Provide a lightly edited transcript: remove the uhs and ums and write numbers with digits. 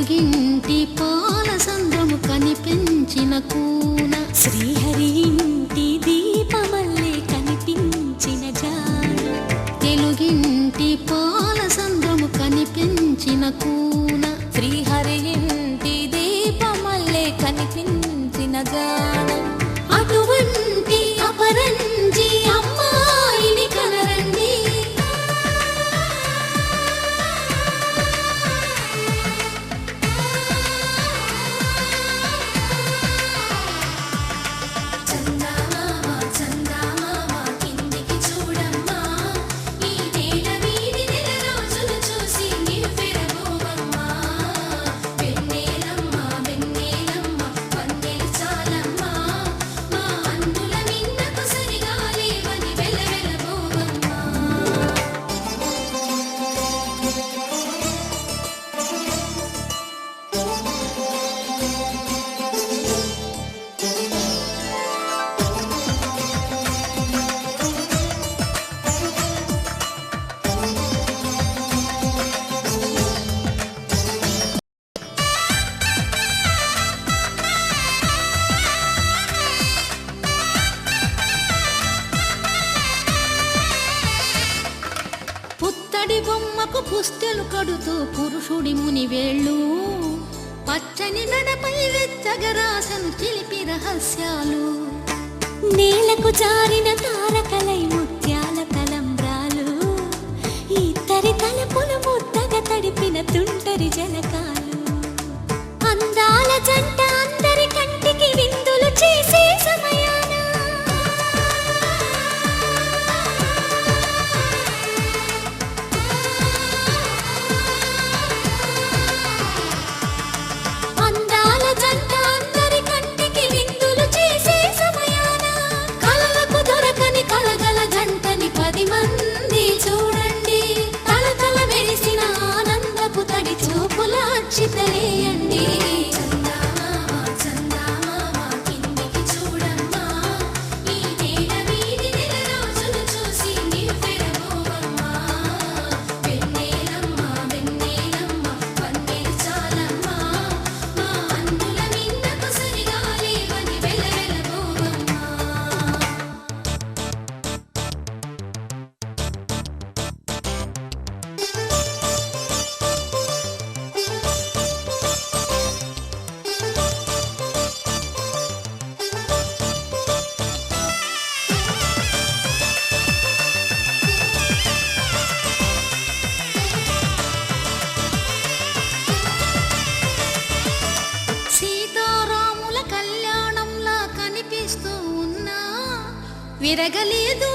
తెలుగింటి పాల సంద్రము కనిపించిన కూన శ్రీహరి ఇంటి దీపమల్లే కనిపించిన జాన తెలుగింటి పాల సంద్రము కనిపించిన కూన శ్రీహరి ఇంటి దీపమల్లే కనిపించిన జాన అటువంటి అపరంజి అమ్మాయిని కనరండి పుత్తడి బొమ్మకు పుస్తెలు కడుతూ పురుషుడి ముని వేళ్ళు పచ్చని నడపై వెచ్చగరాసను చిలిపి రహస్యాలు నేలకు జారిన తారకలై ముత్యాల తలంబ్రాలు ఇద్దరి తలపులు ముద్దగా తడిపిన తుంటరి జలకాలు అందాల జంట అందరి కంటికి విందులు చేసే సమయాన అందాల జంట అందరి కంటికి విందులు చేసే సమయాన కలలకు దొరకని కలగల జంటని 10 మంది చూడండి తలతల మెరిసిన ఆనందపు తడి చూపుల అక్షితలేయండి సీతారాముల కళ్యాణంలా కనిపిస్తూ ఉన్నా విరగలేదు